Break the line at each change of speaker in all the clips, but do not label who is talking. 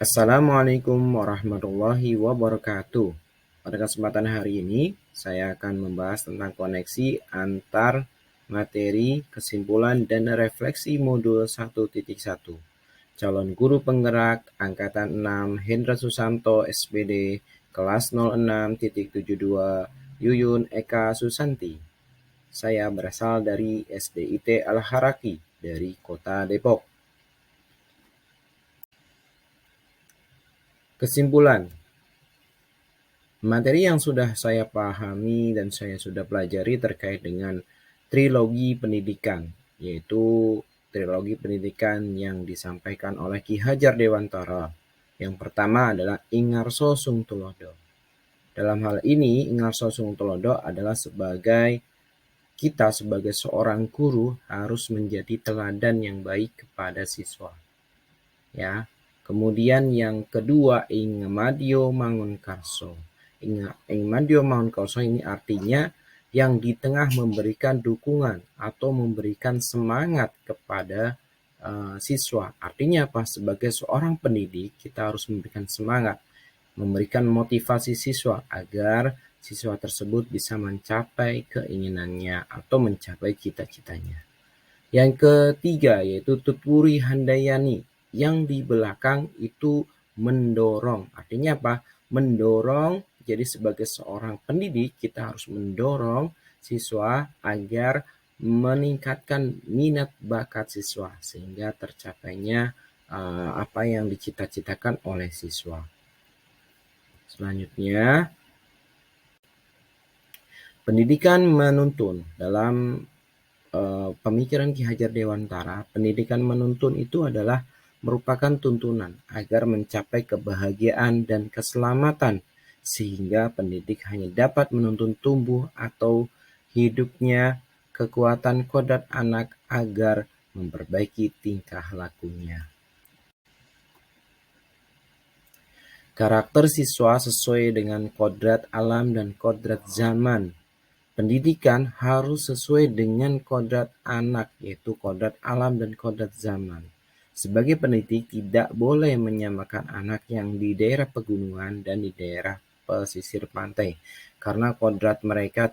Assalamualaikum warahmatullahi wabarakatuh. Pada kesempatan hari ini, saya akan membahas tentang koneksi antar materi, kesimpulan, dan refleksi modul 1.1. Calon guru penggerak Angkatan 6 Hendra Susanto SPD, kelas 06.72, Yuyun Eka Susanti. Saya berasal dari SDIT Al-Haraki dari Kota Depok. Kesimpulan. Materi yang sudah saya pahami dan saya sudah pelajari terkait dengan trilogi pendidikan, yaitu trilogi pendidikan yang disampaikan oleh Ki Hajar Dewantara. Yang pertama adalah Ingarso Sungtulodo. Dalam hal ini, Ingarso Sungtulodo adalah kita sebagai seorang guru harus menjadi teladan yang baik kepada siswa. Ya. Kemudian yang kedua, Ingemadio Mangunkarso. Ingemadio Mangunkarso ini artinya yang di tengah memberikan dukungan atau memberikan semangat kepada siswa. Artinya apa? Sebagai seorang pendidik, kita harus memberikan semangat, memberikan motivasi siswa agar siswa tersebut bisa mencapai keinginannya atau mencapai cita-citanya. Yang ketiga yaitu Tutwuri Handayani, yang di belakang itu mendorong. Artinya apa? Mendorong. Jadi sebagai seorang pendidik kita harus mendorong siswa agar meningkatkan minat bakat siswa sehingga tercapainya apa yang dicita-citakan oleh siswa. Selanjutnya, pendidikan menuntun. Dalam pemikiran Ki Hajar Dewantara, pendidikan menuntun itu adalah merupakan tuntunan agar mencapai kebahagiaan dan keselamatan, sehingga pendidik hanya dapat menuntun tumbuh atau hidupnya kekuatan kodrat anak agar memperbaiki tingkah lakunya. Karakter siswa sesuai dengan kodrat alam dan kodrat zaman. Pendidikan harus sesuai dengan kodrat anak, yaitu kodrat alam dan kodrat zaman. Sebagai pendidik tidak boleh menyamakan anak yang di daerah pegunungan dan di daerah pesisir pantai, karena kodrat mereka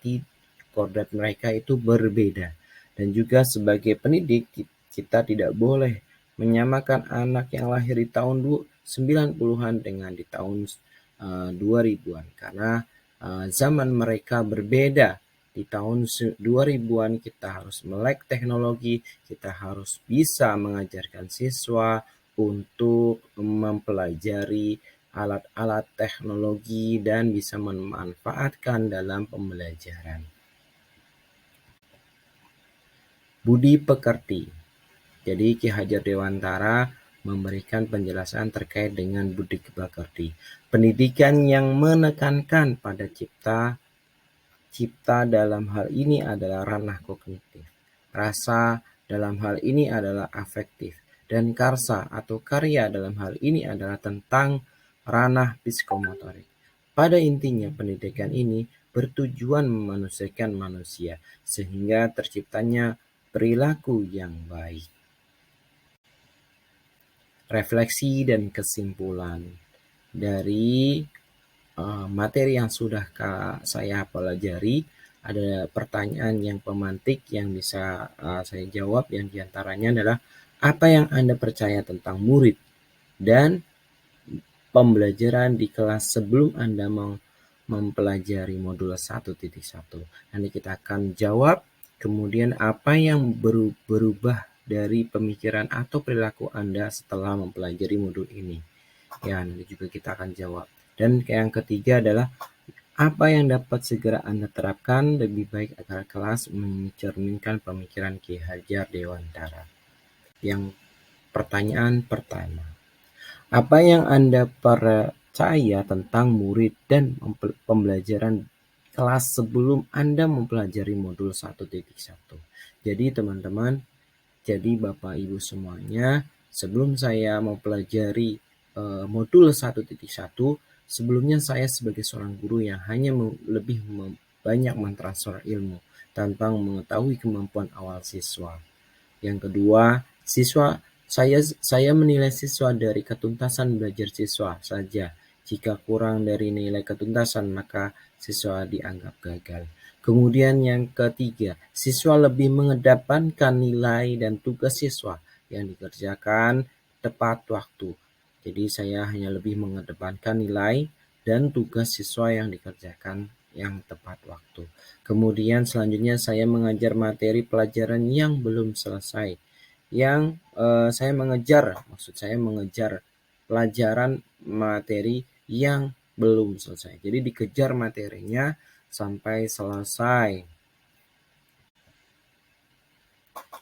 itu berbeda. Dan juga sebagai pendidik kita tidak boleh menyamakan anak yang lahir di tahun 90-an dengan di tahun 2000-an, karena zaman mereka berbeda. Di tahun 2000-an kita harus melek teknologi, kita harus bisa mengajarkan siswa untuk mempelajari alat-alat teknologi dan bisa memanfaatkan dalam pembelajaran. Budi pekerti. Jadi Ki Hajar Dewantara memberikan penjelasan terkait dengan budi pekerti. Pendidikan yang menekankan pada cipta dalam hal ini adalah ranah kognitif. Rasa dalam hal ini adalah afektif. Dan karsa atau karya dalam hal ini adalah tentang ranah psikomotorik. Pada intinya pendidikan ini bertujuan memanusiakan manusia sehingga terciptanya perilaku yang baik. Refleksi dan kesimpulan dari materi yang sudah saya pelajari, ada pertanyaan yang pemantik yang bisa saya jawab, yang diantaranya adalah apa yang Anda percaya tentang murid dan pembelajaran di kelas sebelum Anda mau mempelajari modul 1.1. Nanti kita akan jawab, kemudian apa yang berubah dari pemikiran atau perilaku Anda setelah mempelajari modul ini. Ya, nanti juga kita akan jawab. Dan yang ketiga adalah apa yang dapat segera Anda terapkan lebih baik agar kelas mencerminkan pemikiran Ki Hajar Dewantara. Yang pertanyaan pertama, apa yang Anda percaya tentang murid dan pembelajaran kelas sebelum Anda mempelajari modul 1.1? Jadi teman-teman, jadi Bapak Ibu semuanya, sebelum saya mempelajari modul 1.1, sebelumnya saya sebagai seorang guru yang hanya lebih banyak mentransfer ilmu tanpa mengetahui kemampuan awal siswa. Yang kedua, siswa Saya menilai siswa dari ketuntasan belajar siswa saja. Jika kurang dari nilai ketuntasan, maka siswa dianggap gagal. Kemudian yang ketiga, siswa lebih mengedepankan nilai dan tugas siswa yang dikerjakan tepat waktu. Jadi saya hanya lebih mengedepankan nilai dan tugas siswa yang dikerjakan yang tepat waktu. Kemudian selanjutnya saya mengajar materi pelajaran yang belum selesai. Maksud saya mengejar pelajaran materi yang belum selesai. Jadi dikejar materinya sampai selesai.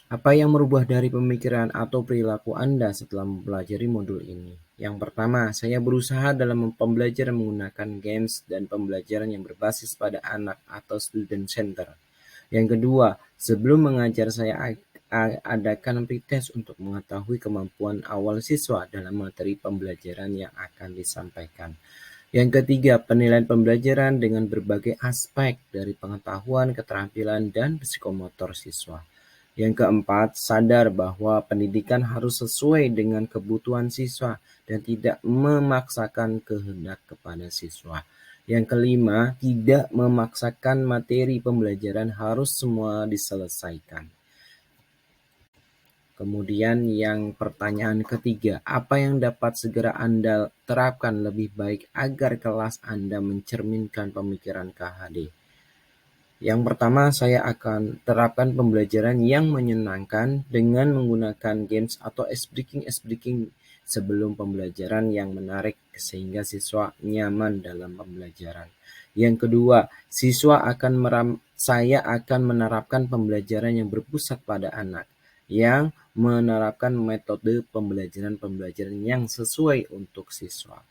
Apa yang merubah dari pemikiran atau perilaku Anda setelah mempelajari modul ini? Yang pertama, saya berusaha dalam pembelajaran menggunakan games dan pembelajaran yang berbasis pada anak atau student center. Yang kedua, sebelum mengajar saya adakan pretest untuk mengetahui kemampuan awal siswa dalam materi pembelajaran yang akan disampaikan. Yang ketiga, penilaian pembelajaran dengan berbagai aspek dari pengetahuan, keterampilan, dan psikomotor siswa. Yang keempat, sadar bahwa pendidikan harus sesuai dengan kebutuhan siswa dan tidak memaksakan kehendak kepada siswa. Yang kelima, tidak memaksakan materi pembelajaran harus semua diselesaikan. Kemudian yang pertanyaan ketiga, apa yang dapat segera Anda terapkan lebih baik agar kelas Anda mencerminkan pemikiran KHD? Yang pertama, saya akan terapkan pembelajaran yang menyenangkan dengan menggunakan games atau ice breaking sebelum pembelajaran yang menarik sehingga siswa nyaman dalam pembelajaran. Yang kedua, saya akan menerapkan pembelajaran yang berpusat pada anak, yang menerapkan metode pembelajaran yang sesuai untuk siswa.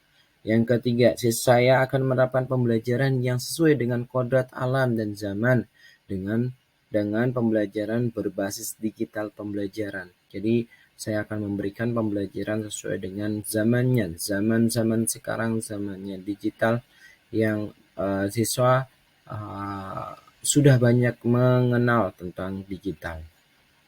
Yang ketiga, saya akan menerapkan pembelajaran yang sesuai dengan kodrat alam dan zaman dengan pembelajaran berbasis digital pembelajaran. Jadi saya akan memberikan pembelajaran sesuai dengan zamannya. Zaman sekarang zamannya digital yang siswa sudah banyak mengenal tentang digital,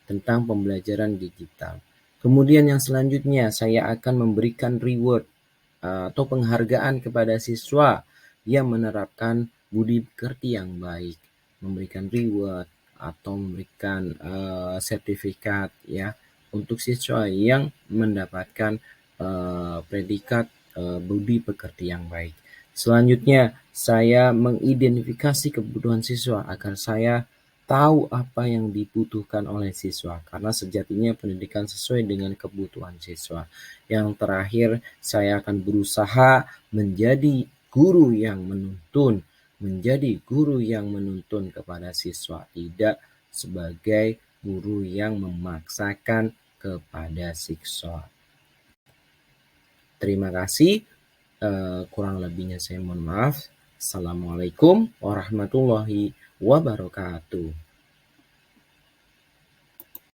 tentang pembelajaran digital. Kemudian yang selanjutnya saya akan memberikan reward atau penghargaan kepada siswa yang menerapkan budi pekerti yang baik, memberikan reward atau memberikan sertifikat ya untuk siswa yang mendapatkan predikat budi pekerti yang baik. Selanjutnya, saya mengidentifikasi kebutuhan siswa agar saya tahu apa yang dibutuhkan oleh siswa, karena sejatinya pendidikan sesuai dengan kebutuhan siswa. Yang terakhir, saya akan berusaha menjadi guru yang menuntun kepada siswa, tidak sebagai guru yang memaksakan kepada siswa. Terima kasih. Kurang lebihnya saya mohon maaf. Assalamualaikum warahmatullahi wabarakatuh.